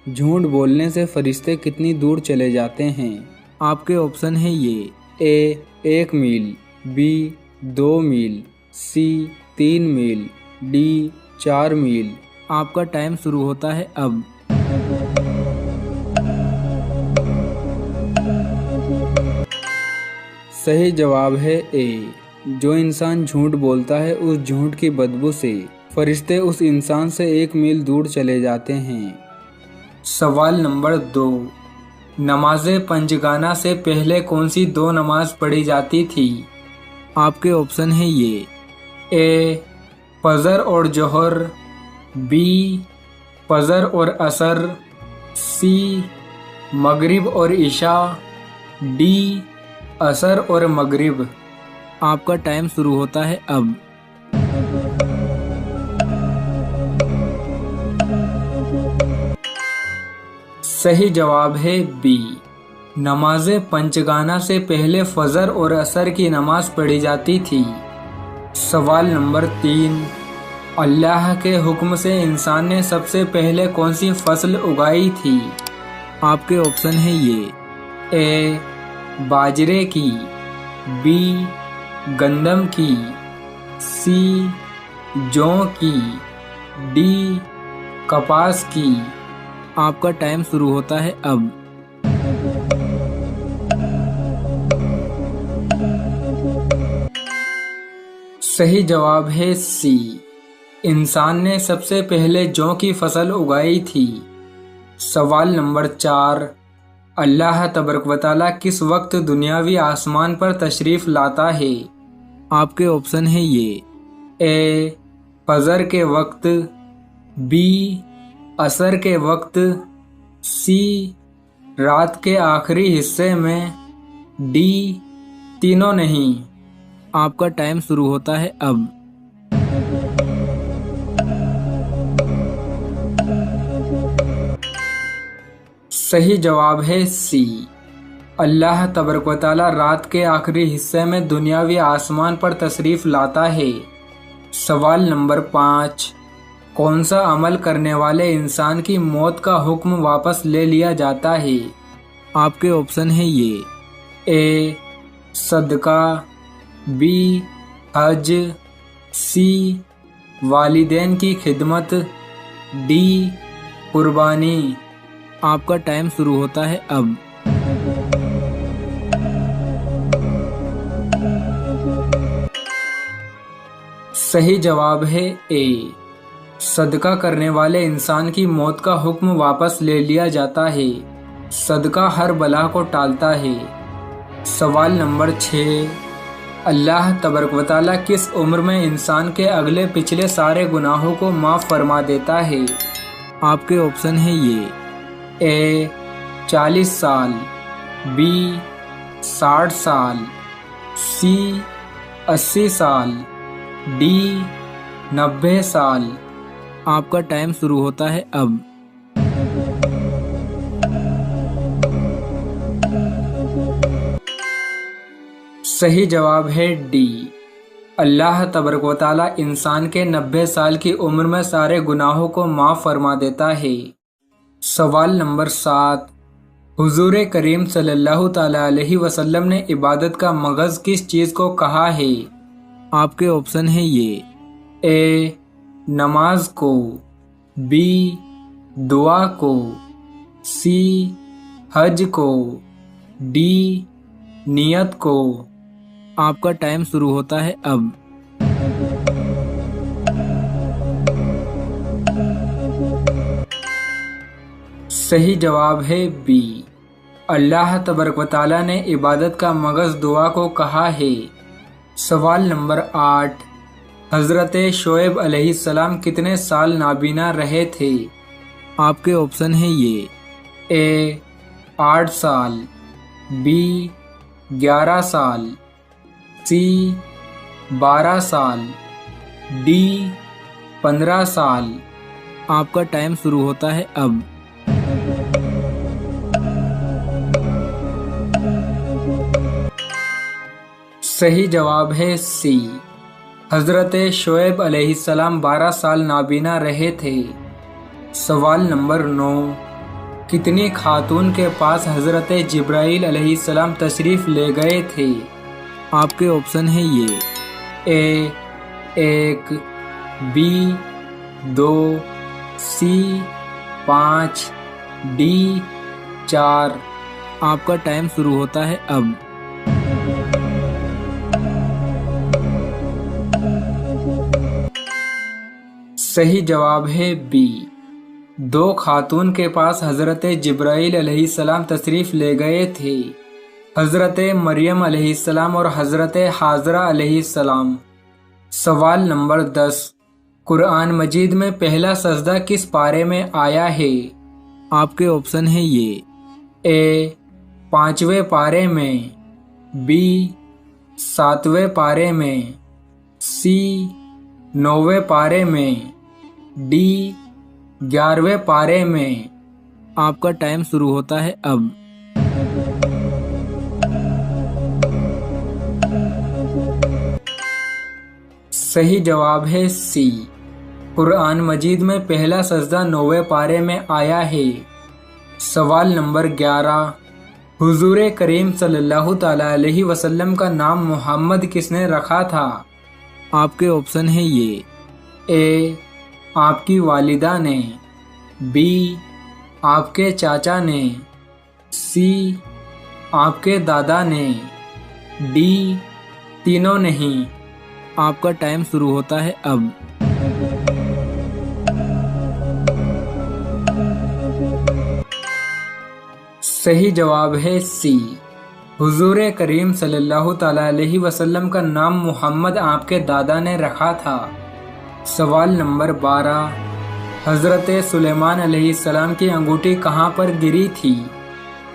झूठ बोलने से फरिश्ते कितनी दूर चले जाते हैं? आपके ऑप्शन है ये: ए 1 मील, बी 2 मील, सी 3 मील, डी 4 मील। आपका टाइम शुरू होता है अब। सही जवाब है ए। जो इंसान झूठ बोलता है उस झूठ की बदबू से फरिश्ते उस इंसान से 1 मील दूर चले जाते हैं। सवाल नंबर 2, नमाज़े पंजगाना से पहले कौन सी 2 नमाज पढ़ी जाती थी? आपके ऑप्शन है ये: ए फजर और जोहर, बी फजर और असर, सी मगरिब और इशा, डी असर और मगरिब। आपका टाइम शुरू होता है अब। सही जवाब है बी। नमाज़े पंचगाना से पहले फजर और असर की नमाज पढ़ी जाती थी। सवाल नंबर 3, अल्लाह के हुक्म से इंसान ने सबसे पहले कौन सी फसल उगाई थी? आपके ऑप्शन है ये: ए बाजरे की, बी गंदम की, सी जौ की, डी कपास की। आपका टाइम शुरू होता है अब। सही जवाब है सी। इंसान ने सबसे पहले जौ की फसल उगाई थी। सवाल नंबर 4, अल्लाह तबारक व तआला किस वक्त दुनियावी आसमान पर तशरीफ लाता है? आपके ऑप्शन है ये: ए फजर के वक्त, बी असर के वक्त, सी रात के आखिरी हिस्से में, डी तीनों नहीं। आपका टाइम शुरू होता है अब। सही जवाब है सी। अल्लाह तबारक व तआला रात के आखिरी हिस्से में दुनियावी आसमान पर तशरीफ लाता है। सवाल नंबर 5, कौन सा अमल करने वाले इंसान की मौत का हुक्म वापस ले लिया जाता है? आपके ऑप्शन है ये: ए सदका, बी हज, सी वालिदैन की खिदमत, डी कुर्बानी। आपका टाइम शुरू होता है अब। सही जवाब है ए। सदका करने वाले इंसान की मौत का हुक्म वापस ले लिया जाता है। सदका हर बला को टालता है। सवाल नंबर 6, अल्लाह तबारक व तआला किस उम्र में इंसान के अगले पिछले सारे गुनाहों को माफ़ फरमा देता है? आपके ऑप्शन है ये: ए 40 साल, बी 60 साल, सी 80 साल, डी 90 साल। आपका टाइम शुरू होता है अब। सही जवाब है डी। अल्लाह तबारक व तआला इंसान के 90 साल की उम्र में सारे गुनाहों को माफ़ फरमा देता है। सवाल नंबर 7, हुजूर करीम सल्लल्लाहु तआला अलैहि वसल्लम ने इबादत का मगज़ किस चीज़ को कहा है? आपके ऑप्शन है ये: ए नमाज को, बी दुआ को, सी हज को, डी नियत को। आपका टाइम शुरू होता है अब। सही जवाब है बी। अल्लाह तबारक व तआला ने इबादत का मगज़ दुआ को कहा है। सवाल नंबर 8, हज़रत शोएब अलैहिस्सलाम कितने साल नाबीना रहे थे? आपके ऑप्शन है ये: ए 8 साल, बी 11 साल, सी 12 साल, डी 15 साल। आपका टाइम शुरू होता है अब। सही जवाब है सी। हज़रत शोएब अलैहिस्सलाम 12 साल नाबीना रहे थे। सवाल नंबर 9, कितनी खातून के पास हजरत जिब्राईल अलैहिस्सलाम तशरीफ ले गए थे? आपके ऑप्शन है ये ए 1, बी 2, सी 5, डी 4। आपका टाइम शुरू होता है अब। सही जवाब है बी। 2 खातून के पास हजरत जिब्राईल अलैहिस्सलाम तशरीफ ले गए थे, हजरत मरियम अलैहिस्सलाम और हजरत हाजरा अलैहिस्सलाम। सवाल नंबर 10, कुरान मजीद में पहला सजदा किस पारे में आया है? आपके ऑप्शन है ये ए 5वें पारे में, बी 7वें पारे में, सी 9वें पारे में, डी 11वें पारे में। आपका टाइम शुरू होता है अब। सही जवाब है सी। कुरान मजीद में पहला सजदा 9वें पारे में आया है। सवाल नंबर 11, हुजूर करीम सल्लल्लाहु तआला अलैहि वसल्लम का नाम मोहम्मद किसने रखा था? आपके ऑप्शन है ये ए आपकी वालिदा ने, बी आपके चाचा ने, सी आपके दादा ने, डी तीनों नहीं। आपका टाइम शुरू होता है अब। सही जवाब है सी। हुजूर करीम सल्लल्लाहु तआला अलैहि वसल्लम का नाम मोहम्मद आपके दादा ने रखा था। सवाल नंबर 12, हजरत सुलेमान अलैहिस्सलाम की अंगूठी कहाँ पर गिरी थी?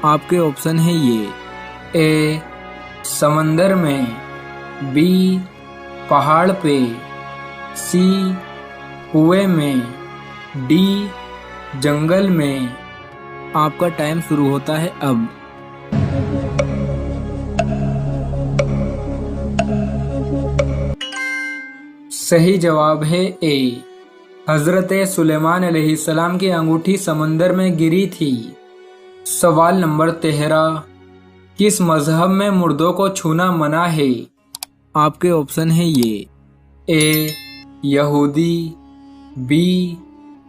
आपके ऑप्शन है ये ए समंदर में, बी पहाड़ पे, सी कुएं में, डी जंगल में। आपका टाइम शुरू होता है अब। सही जवाब है ए हजरत सुलेमान अलैहिस्सलाम की अंगूठी समंदर में गिरी थी। सवाल नंबर 13, किस मजहब में मुर्दों को छूना मना है? आपके ऑप्शन है ये ए यहूदी, बी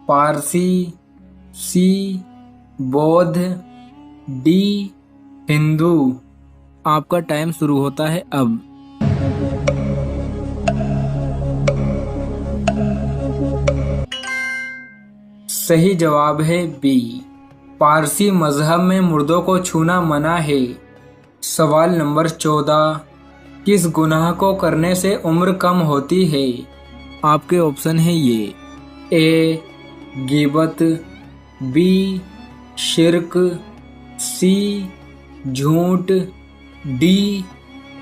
पारसी, सी बौद्ध, डी हिंदू। आपका टाइम शुरू होता है अब। सही जवाब है बी, पारसी मजहब में मुर्दों को छूना मना है। सवाल नंबर 14, किस गुनाह को करने से उम्र कम होती है? आपके ऑप्शन है ये ए गिबत, बी शिर्क, सी झूठ, डी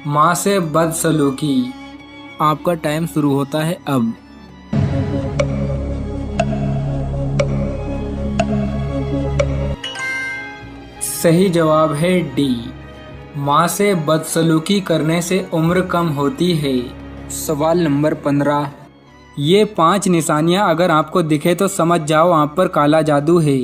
माँ से बदसलूकी। आपका टाइम शुरू होता है अब। सही जवाब है डी, माँ से बदसलूकी करने से उम्र कम होती है। सवाल नंबर 15, ये 5 निशानियाँ अगर आपको दिखे तो समझ जाओ आप पर काला जादू है।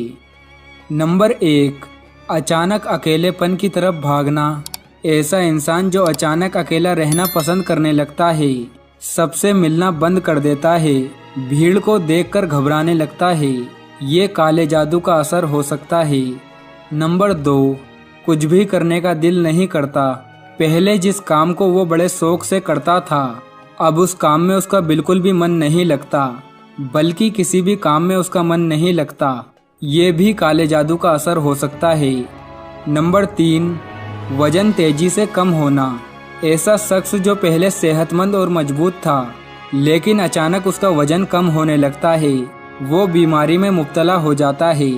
नंबर 1, अचानक अकेलेपन की तरफ भागना। ऐसा इंसान जो अचानक अकेला रहना पसंद करने लगता है, सबसे मिलना बंद कर देता है, भीड़ को देखकर घबराने लगता है, ये काले जादू का असर हो सकता है। नंबर 2, कुछ भी करने का दिल नहीं करता। पहले जिस काम को वो बड़े शौक से करता था, अब उस काम में उसका बिल्कुल भी मन नहीं लगता, बल्कि किसी भी काम में उसका मन नहीं लगता। ये भी काले जादू का असर हो सकता है। नंबर 3, वजन तेजी से कम होना। ऐसा शख्स जो पहले सेहतमंद और मजबूत था, लेकिन अचानक उसका वजन कम होने लगता है, वो बीमारी में मुब्तला हो जाता है,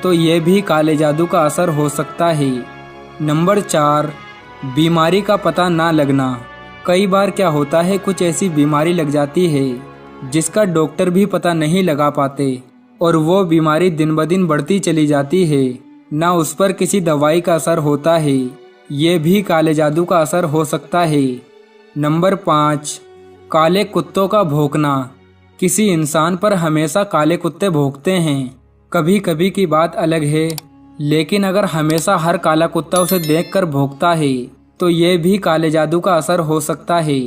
तो ये भी काले जादू का असर हो सकता है। नंबर 4, बीमारी का पता ना लगना। कई बार क्या होता है, कुछ ऐसी बीमारी लग जाती है जिसका डॉक्टर भी पता नहीं लगा पाते, और वो बीमारी दिन ब दिन बढ़ती चली जाती है, ना उस पर किसी दवाई का असर होता है। ये भी काले जादू का असर हो सकता है। नंबर 5, काले कुत्तों का भौंकना। किसी इंसान पर हमेशा काले कुत्ते भौंकते हैं। कभी कभी की बात अलग है, लेकिन अगर हमेशा हर काला कुत्ता उसे देखकर भौंकता है तो ये भी काले जादू का असर हो सकता है।